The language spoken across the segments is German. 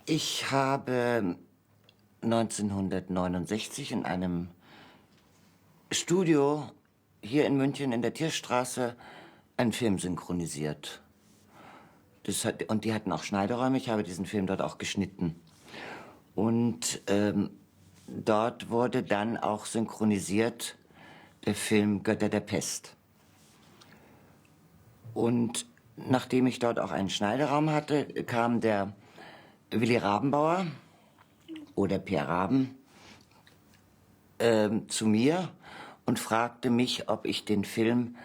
Ich habe 1969 in einem Studio hier in München in der Tierstraße einen Film synchronisiert. Und die hatten auch Schneideräume. Ich habe diesen Film dort auch geschnitten. Und dort wurde dann auch synchronisiert der Film Götter der Pest. Und nachdem ich dort auch einen Schneideraum hatte, kam der Willy Rabenbauer oder Per Raben zu mir und fragte mich, ob ich den Film,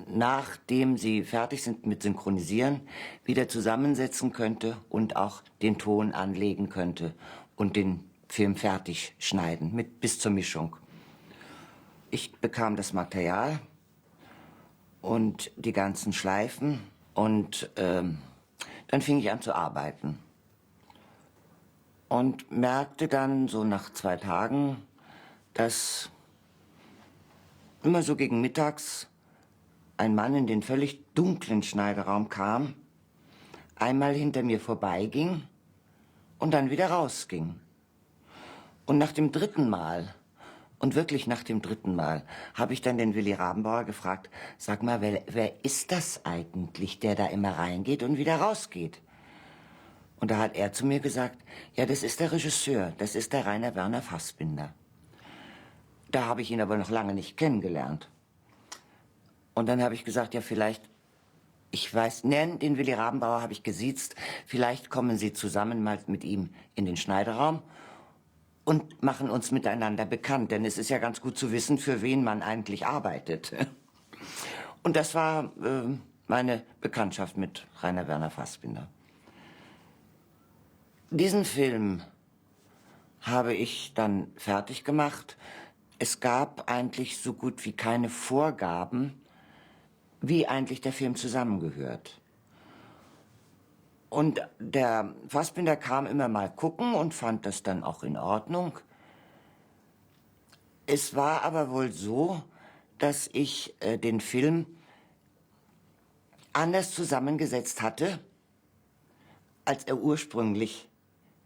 nachdem sie fertig sind mit Synchronisieren, wieder zusammensetzen könnte und auch den Ton anlegen könnte und den Film fertig schneiden, bis zur Mischung. Ich bekam das Material und die ganzen Schleifen und dann fing ich an zu arbeiten. Und merkte dann so nach 2 Tagen, dass immer so gegen mittags ein Mann in den völlig dunklen Schneideraum kam, einmal hinter mir vorbeiging und dann wieder rausging. Und nach dem 3. Mal, und wirklich nach dem 3. Mal, habe ich dann den Willy Rabenbauer gefragt, sag mal, wer ist das eigentlich, der da immer reingeht und wieder rausgeht? Und da hat er zu mir gesagt, ja, das ist der Regisseur, das ist der Rainer Werner Fassbinder. Da habe ich ihn aber noch lange nicht kennengelernt. Und dann habe ich gesagt, ja, vielleicht, ich weiß, den Willy Rabenbauer habe ich gesiezt, vielleicht kommen Sie zusammen mal mit ihm in den Schneideraum und machen uns miteinander bekannt, denn es ist ja ganz gut zu wissen, für wen man eigentlich arbeitet. Und das war meine Bekanntschaft mit Rainer Werner Fassbinder. Diesen Film habe ich dann fertig gemacht. Es gab eigentlich so gut wie keine Vorgaben, wie eigentlich der Film zusammengehört. Und der Fassbinder kam immer mal gucken und fand das dann auch in Ordnung. Es war aber wohl so, dass ich den Film anders zusammengesetzt hatte, als er ursprünglich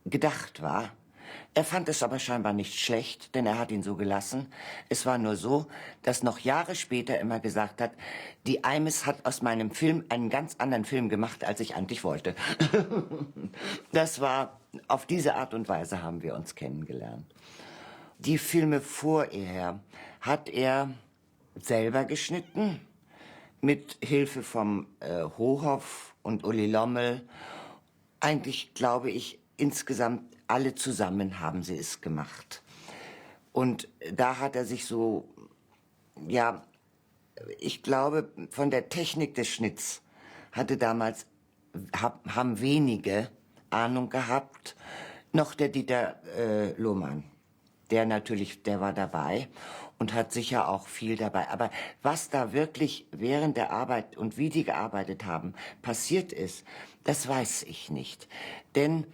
gedacht war. Er fand es aber scheinbar nicht schlecht, denn er hat ihn so gelassen. Es war nur so, dass noch Jahre später immer gesagt hat, die Eimes hat aus meinem Film einen ganz anderen Film gemacht, als ich eigentlich wollte. Das war, auf diese Art und Weise haben wir uns kennengelernt. Die Filme vorher hat er selber geschnitten, mit Hilfe vom Hohoff und Uli Lommel. Eigentlich glaube ich, insgesamt alle zusammen haben sie es gemacht. Und da hat er sich so, ja, ich glaube, von der Technik des Schnitts haben wenige Ahnung gehabt. Noch der Dieter Lohmann, der war dabei und hat sicher auch viel dabei. Aber was da wirklich während der Arbeit und wie die gearbeitet haben, passiert ist, das weiß ich nicht. Denn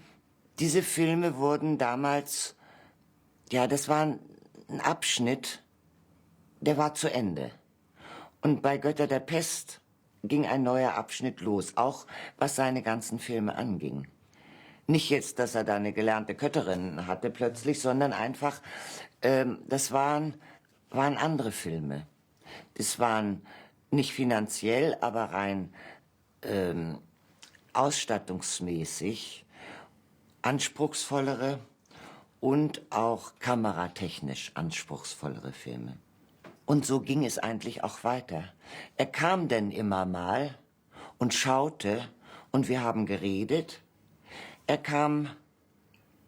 diese Filme wurden damals, ja, das war ein Abschnitt, der war zu Ende. Und bei Götter der Pest ging ein neuer Abschnitt los, auch was seine ganzen Filme anging. Nicht jetzt, dass er da eine gelernte Kötterin hatte plötzlich, sondern einfach, das waren andere Filme. Das waren nicht finanziell, aber rein ausstattungsmäßig anspruchsvollere und auch kameratechnisch anspruchsvollere Filme. Und so ging es eigentlich auch weiter. Er kam denn immer mal und schaute und wir haben geredet. Er kam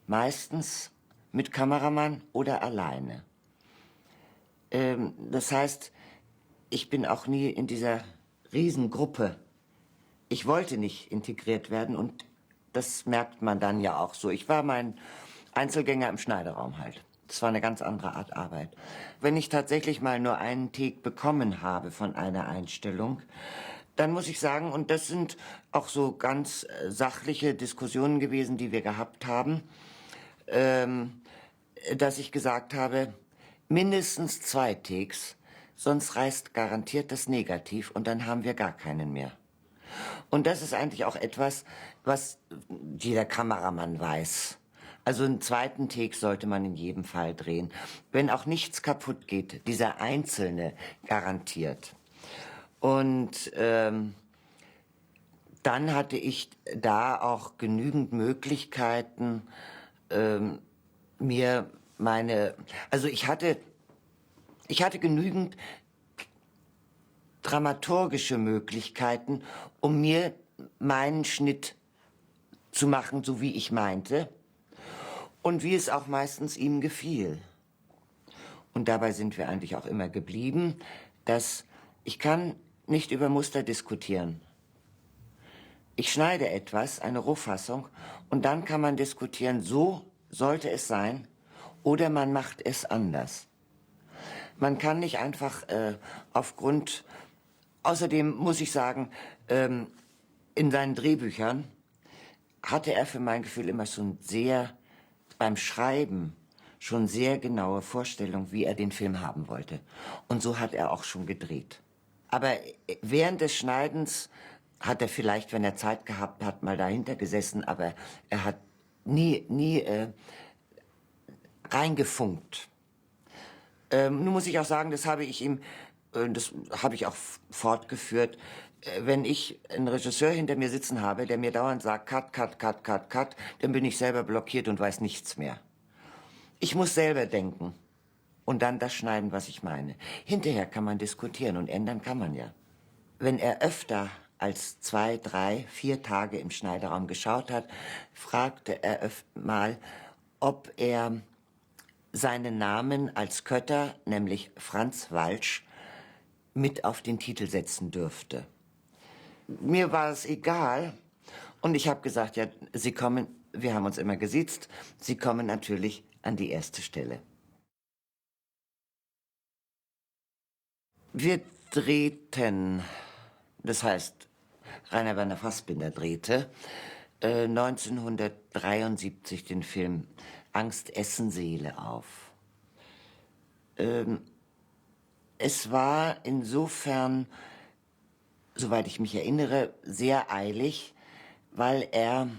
meistens mit Kameramann oder alleine. Das heißt, ich bin auch nie in dieser Riesengruppe. Ich wollte nicht integriert werden und das merkt man dann ja auch so. Ich war mein Einzelgänger im Schneideraum halt. Das war eine ganz andere Art Arbeit. Wenn ich tatsächlich mal nur einen Take bekommen habe von einer Einstellung, dann muss ich sagen, und das sind auch so ganz sachliche Diskussionen gewesen, die wir gehabt haben, dass ich gesagt habe, mindestens 2 Takes, sonst reißt garantiert das Negativ und dann haben wir gar keinen mehr. Und das ist eigentlich auch etwas, was jeder Kameramann weiß. Also einen zweiten Take sollte man in jedem Fall drehen. Wenn auch nichts kaputt geht, dieser Einzelne garantiert. Und dann hatte ich da auch genügend Möglichkeiten, mir also ich hatte genügend dramaturgische Möglichkeiten, um mir meinen Schnitt zu machen, so wie ich meinte und wie es auch meistens ihm gefiel. Und dabei sind wir eigentlich auch immer geblieben, dass ich kann nicht über Muster diskutieren. Ich schneide etwas, eine Rohfassung, und dann kann man diskutieren, so sollte es sein, oder man macht es anders. Man kann nicht einfach außerdem muss ich sagen, in seinen Drehbüchern hatte er für mein Gefühl immer schon beim Schreiben schon sehr genaue Vorstellung, wie er den Film haben wollte. Und so hat er auch schon gedreht. Aber während des Schneidens hat er vielleicht, wenn er Zeit gehabt hat, mal dahinter gesessen, aber er hat nie reingefunkt. Nun muss ich auch sagen, das habe ich auch fortgeführt. Wenn ich einen Regisseur hinter mir sitzen habe, der mir dauernd sagt, Cut, Cut, Cut, Cut, Cut, dann bin ich selber blockiert und weiß nichts mehr. Ich muss selber denken und dann das schneiden, was ich meine. Hinterher kann man diskutieren und ändern kann man ja. Wenn er öfter als 2, 3, 4 Tage im Schneideraum geschaut hat, fragte er mal, ob er seinen Namen als Kötter, nämlich Franz Walsch, mit auf den Titel setzen dürfte. Mir war es egal und ich habe gesagt, ja, Sie kommen, wir haben uns immer gesiezt, Sie kommen natürlich an die erste Stelle. Wir drehten, das heißt, Rainer Werner Fassbinder drehte 1973 den Film Angst, Essen, Seele auf. Es war insofern, soweit ich mich erinnere, sehr eilig, weil er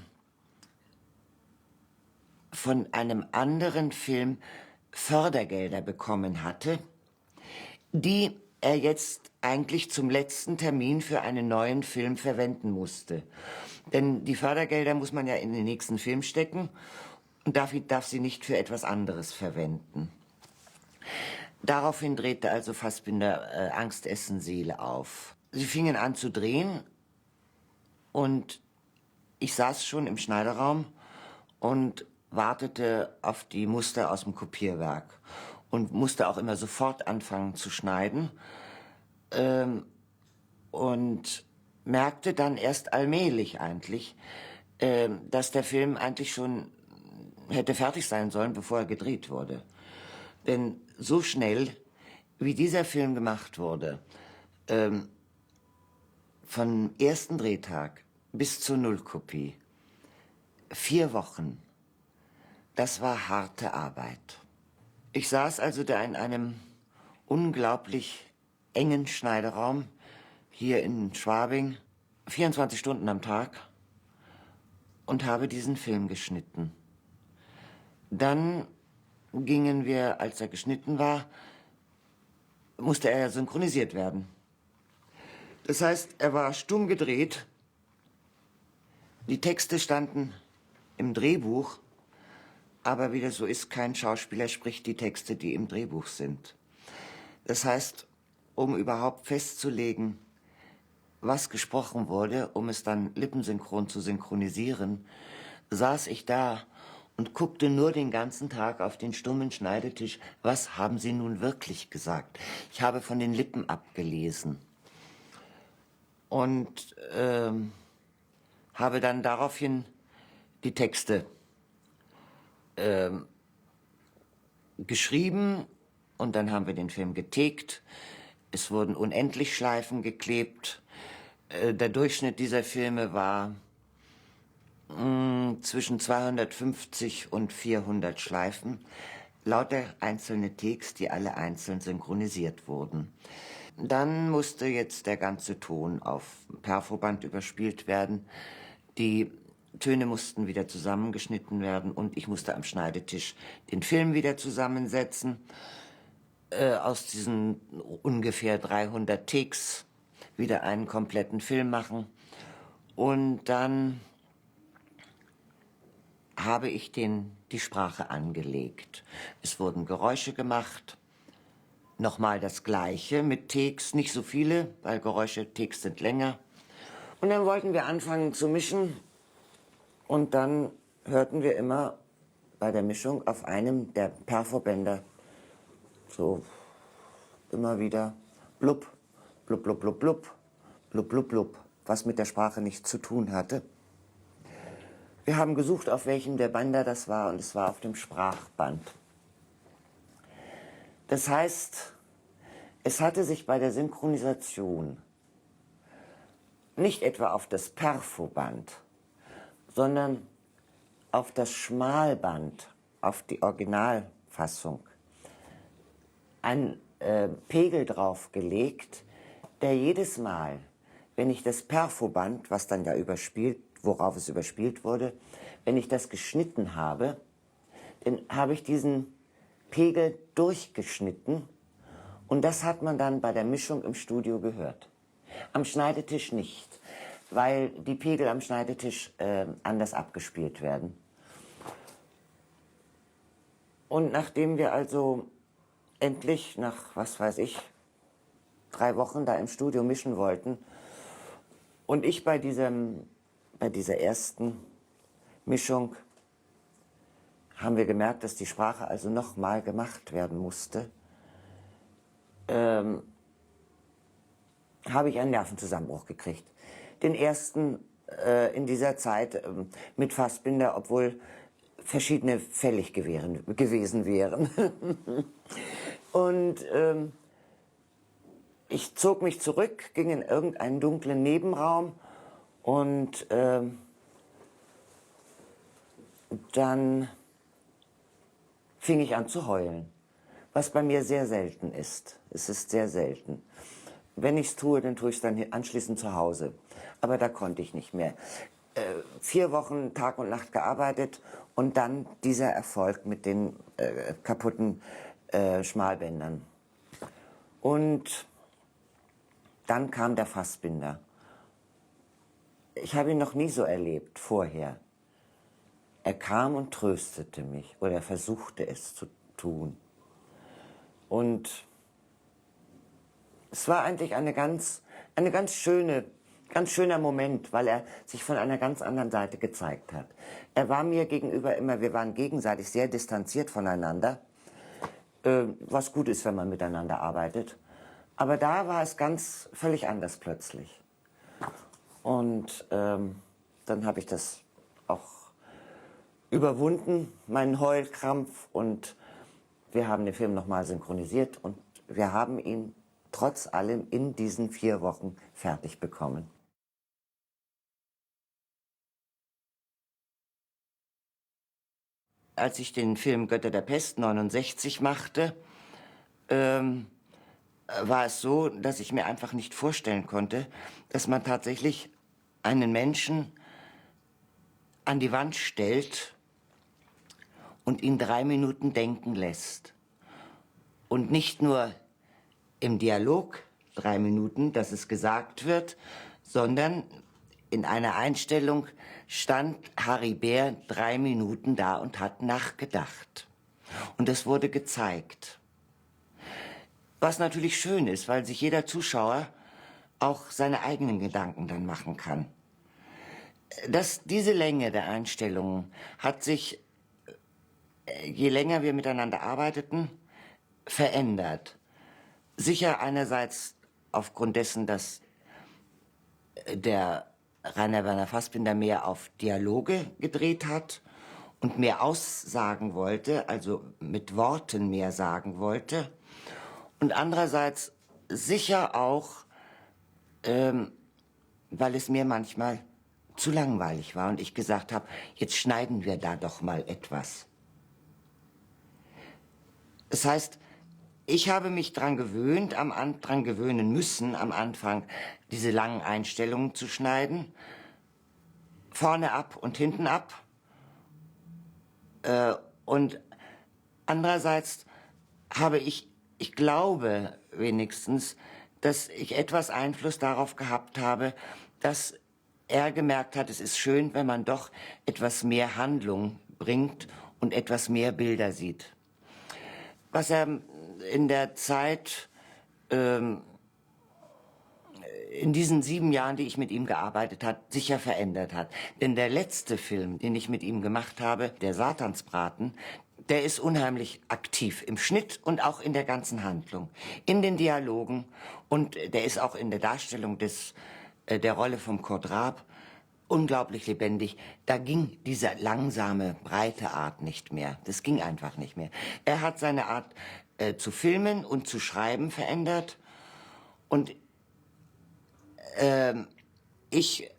von einem anderen Film Fördergelder bekommen hatte, die er jetzt eigentlich zum letzten Termin für einen neuen Film verwenden musste. Denn die Fördergelder muss man ja in den nächsten Film stecken und darf sie nicht für etwas anderes verwenden. Daraufhin drehte also Fassbinder Angst, Essen, Seele auf. Sie fingen an zu drehen und ich saß schon im Schneiderraum und wartete auf die Muster aus dem Kopierwerk und musste auch immer sofort anfangen zu schneiden und merkte dann erst allmählich eigentlich, dass der Film eigentlich schon hätte fertig sein sollen, bevor er gedreht wurde. Denn so schnell, wie dieser Film gemacht wurde, vom ersten Drehtag bis zur Nullkopie, 4 Wochen, das war harte Arbeit. Ich saß also da in einem unglaublich engen Schneideraum hier in Schwabing, 24 Stunden am Tag und habe diesen Film geschnitten. Dann gingen wir, als er geschnitten war, musste er synchronisiert werden. Das heißt, er war stumm gedreht, die Texte standen im Drehbuch, aber wie das so ist, kein Schauspieler spricht die Texte, die im Drehbuch sind. Das heißt, um überhaupt festzulegen, was gesprochen wurde, um es dann lippensynchron zu synchronisieren, saß ich da und guckte nur den ganzen Tag auf den stummen Schneidetisch. Was haben Sie nun wirklich gesagt? Ich habe von den Lippen abgelesen. Und habe dann daraufhin die Texte geschrieben und dann haben wir den Film getaked. Es wurden unendlich Schleifen geklebt. Der Durchschnitt dieser Filme war zwischen 250 und 400 Schleifen, lauter einzelne Takes, die alle einzeln synchronisiert wurden. Dann musste jetzt der ganze Ton auf Perfoband überspielt werden. Die Töne mussten wieder zusammengeschnitten werden und ich musste am Schneidetisch den Film wieder zusammensetzen. Aus diesen ungefähr 300 Takes wieder einen kompletten Film machen. Und dann habe ich die Sprache angelegt. Es wurden Geräusche gemacht. Nochmal das Gleiche mit Takes, nicht so viele, weil Geräusche, Takes sind länger. Und dann wollten wir anfangen zu mischen. Und dann hörten wir immer bei der Mischung auf einem der Perfobänder so immer wieder blub, blub, blub, blub, blub, blub, blub, blub, was mit der Sprache nichts zu tun hatte. Wir haben gesucht, auf welchem der Bänder das war, und es war auf dem Sprachband. Das heißt, es hatte sich bei der Synchronisation nicht etwa auf das Perfoband, sondern auf das Schmalband, auf die Originalfassung, ein Pegel draufgelegt, der jedes Mal, wenn ich das Perfoband, was dann ja überspielt, worauf es überspielt wurde, wenn ich das geschnitten habe, dann habe ich diesen Pegel durchgeschnitten und das hat man dann bei der Mischung im Studio gehört. Am Schneidetisch nicht, weil die Pegel am Schneidetisch anders abgespielt werden. Und nachdem wir also endlich nach, was weiß ich, 3 Wochen da im Studio mischen wollten und ich bei dieser ersten Mischung haben wir gemerkt, dass die Sprache also nochmal gemacht werden musste, habe ich einen Nervenzusammenbruch gekriegt. Den ersten in dieser Zeit mit Fassbinder, obwohl verschiedene fällig gewesen wären. Und ich zog mich zurück, ging in irgendeinen dunklen Nebenraum und dann fing ich an zu heulen, was bei mir sehr selten ist. Es ist sehr selten. Wenn ich es tue, dann tue ich es dann anschließend zu Hause. Aber da konnte ich nicht mehr. 4 Wochen Tag und Nacht gearbeitet und dann dieser Erfolg mit den kaputten Schmalbändern. Und dann kam der Fassbinder. Ich habe ihn noch nie so erlebt vorher. Er kam und tröstete mich, oder er versuchte es zu tun. Und es war eigentlich ein ganz schöner Moment, weil er sich von einer ganz anderen Seite gezeigt hat. Er war mir gegenüber immer, wir waren gegenseitig sehr distanziert voneinander, was gut ist, wenn man miteinander arbeitet. Aber da war es völlig anders plötzlich. Und dann habe ich das auch überwunden, meinen Heulkrampf, und wir haben den Film nochmal synchronisiert und wir haben ihn trotz allem in diesen 4 Wochen fertig bekommen. Als ich den Film Götter der Pest 69 machte, war es so, dass ich mir einfach nicht vorstellen konnte, dass man tatsächlich einen Menschen an die Wand stellt und ihn 3 Minuten denken lässt. Und nicht nur im Dialog 3 Minuten, dass es gesagt wird, sondern in einer Einstellung stand Harry Bär 3 Minuten da und hat nachgedacht. Und das wurde gezeigt. Was natürlich schön ist, weil sich jeder Zuschauer auch seine eigenen Gedanken dann machen kann. Diese Länge der Einstellungen hat sich, je länger wir miteinander arbeiteten, verändert. Sicher einerseits aufgrund dessen, dass der Rainer Werner Fassbinder mehr auf Dialoge gedreht hat und mehr aussagen wollte, also mit Worten mehr sagen wollte. Und andererseits sicher auch, weil es mir manchmal zu langweilig war und ich gesagt habe, jetzt schneiden wir da doch mal etwas. Das heißt, Ich habe mich dran gewöhnen müssen, am Anfang diese langen Einstellungen zu schneiden. Vorne ab und hinten ab. Und andererseits habe ich glaube wenigstens, dass ich etwas Einfluss darauf gehabt habe, dass er gemerkt hat, es ist schön, wenn man doch etwas mehr Handlung bringt und etwas mehr Bilder sieht. Was er in der Zeit, in diesen 7 Jahren, die ich mit ihm gearbeitet habe, sicher verändert hat. Denn der letzte Film, den ich mit ihm gemacht habe, der Satansbraten, der ist unheimlich aktiv im Schnitt und auch in der ganzen Handlung, in den Dialogen, und der ist auch in der Darstellung der Rolle vom Kurt Raab unglaublich lebendig. Da ging diese langsame, breite Art nicht mehr. Das ging einfach nicht mehr. Er hat seine Art zu filmen und zu schreiben verändert. Und ich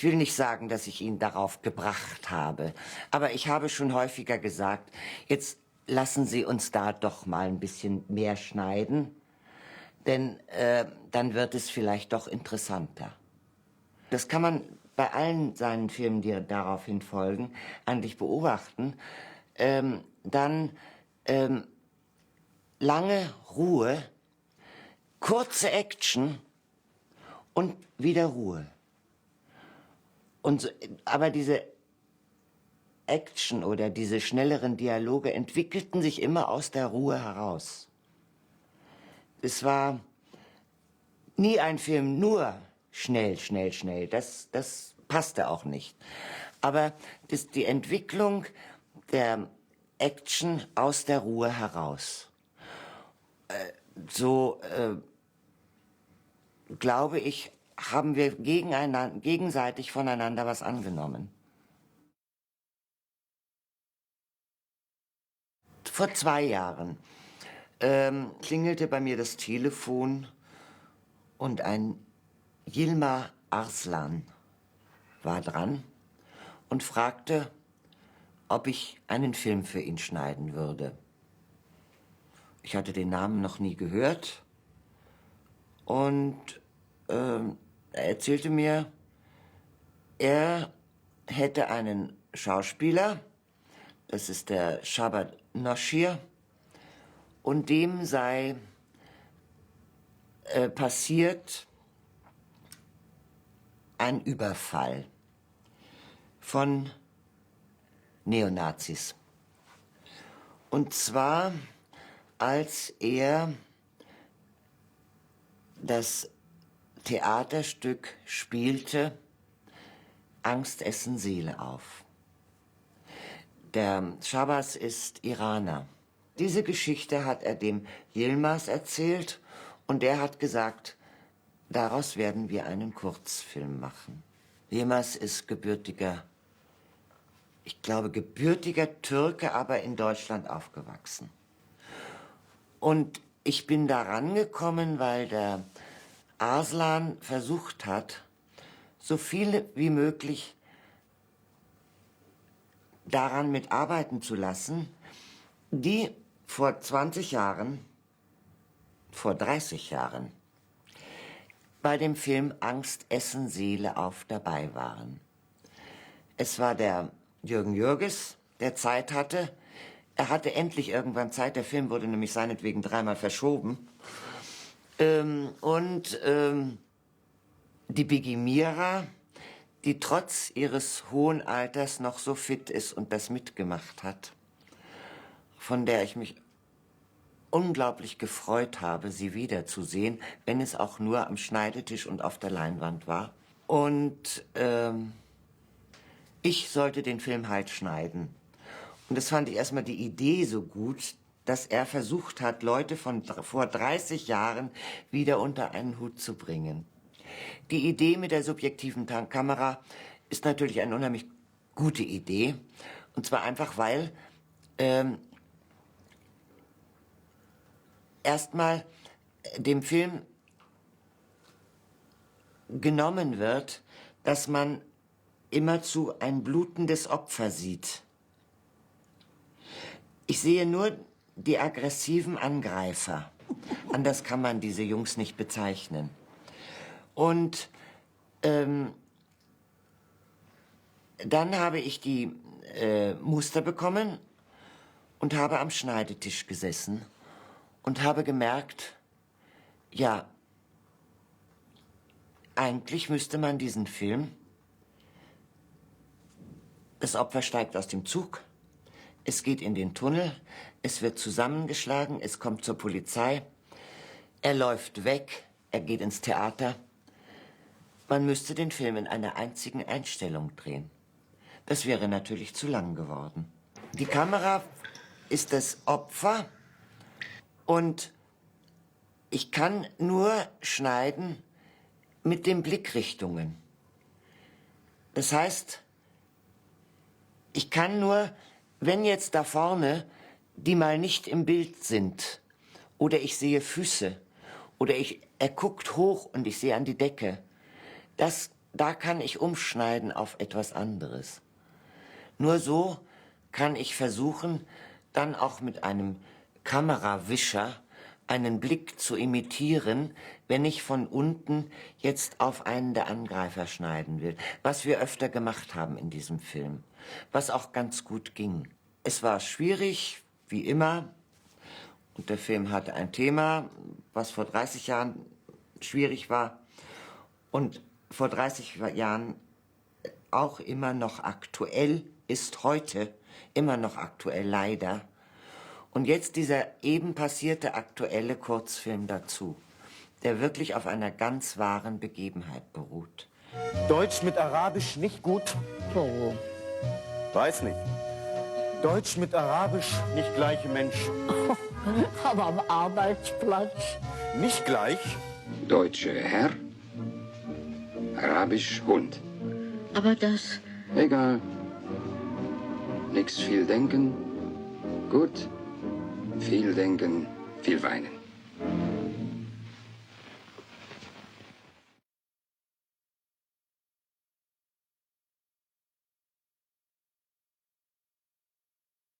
will nicht sagen, dass ich ihn darauf gebracht habe, aber ich habe schon häufiger gesagt, jetzt lassen Sie uns da doch mal ein bisschen mehr schneiden, denn dann wird es vielleicht doch interessanter. Das kann man bei allen seinen Filmen, die daraufhin folgen, eigentlich beobachten. Dann lange Ruhe, kurze Action und wieder Ruhe. Und so, aber diese Action oder diese schnelleren Dialoge entwickelten sich immer aus der Ruhe heraus. Es war nie ein Film nur schnell, schnell, schnell. Das passte auch nicht. Aber die Entwicklung der Action aus der Ruhe heraus. Glaube ich, haben wir gegenseitig voneinander was angenommen. Vor 2 Jahren klingelte bei mir das Telefon und ein Yilmaz Arslan war dran und fragte, ob ich einen Film für ihn schneiden würde. Ich hatte den Namen noch nie gehört und er erzählte mir, er hätte einen Schauspieler, das ist der Shabat Noshir, und dem sei passiert ein Überfall von Neonazis. Und zwar, als er das Theaterstück spielte, Angst essen Seele auf. Der Shabazz ist Iraner. Diese Geschichte hat er dem Yilmaz erzählt und der hat gesagt, daraus werden wir einen Kurzfilm machen. Yilmaz ist gebürtiger Türke, aber in Deutschland aufgewachsen. Und ich bin da rangekommen, weil der Arslan versucht hat, so viele wie möglich daran mitarbeiten zu lassen, die vor 20 Jahren, vor 30 Jahren bei dem Film Angst essen Seele auf dabei waren. Es war der Jürgen Jürges, der Zeit hatte. Er hatte endlich irgendwann Zeit, der Film wurde nämlich seinetwegen 3-mal verschoben. Die Biggie Mira, die trotz ihres hohen Alters noch so fit ist und das mitgemacht hat, von der ich mich unglaublich gefreut habe, sie wiederzusehen, wenn es auch nur am Schneidetisch und auf der Leinwand war. Und ich sollte den Film halt schneiden. Und das fand ich erstmal die Idee so gut, dass er versucht hat, Leute von vor 30 Jahren wieder unter einen Hut zu bringen. Die Idee mit der subjektiven Kamera ist natürlich eine unheimlich gute Idee. Und zwar einfach, weil erstmal dem Film genommen wird, dass man immerzu ein blutendes Opfer sieht. Ich sehe nur die aggressiven Angreifer. Anders kann man diese Jungs nicht bezeichnen. Und dann habe ich die Muster bekommen und habe am Schneidetisch gesessen und habe gemerkt, ja, eigentlich müsste man diesen Film, das Opfer steigt aus dem Zug, es geht in den Tunnel, es wird zusammengeschlagen, es kommt zur Polizei, er läuft weg, er geht ins Theater. Man müsste den Film in einer einzigen Einstellung drehen. Das wäre natürlich zu lang geworden. Die Kamera ist das Opfer und ich kann nur schneiden mit den Blickrichtungen. Das heißt, ich kann nur, wenn jetzt da vorne die mal nicht im Bild sind oder ich sehe Füße oder er guckt hoch und ich sehe an die Decke, da kann ich umschneiden auf etwas anderes. Nur so kann ich versuchen, dann auch mit einem Kamerawischer einen Blick zu imitieren, wenn ich von unten jetzt auf einen der Angreifer schneiden will. Was wir öfter gemacht haben in diesem Film, was auch ganz gut ging. Es war schwierig, wie immer, und der Film hatte ein Thema, was vor 30 Jahren schwierig war und vor 30 Jahren auch immer noch aktuell ist, heute immer noch aktuell, leider. Und jetzt dieser eben passierte aktuelle Kurzfilm dazu, der wirklich auf einer ganz wahren Begebenheit beruht. Deutsch mit Arabisch nicht gut? Warum? Weiß nicht. Deutsch mit Arabisch nicht gleiche Mensch. Aber am Arbeitsplatz. Nicht gleich? Deutsche Herr, Arabisch Hund. Aber das... Egal. Nix viel denken. Gut. Viel denken, viel weinen.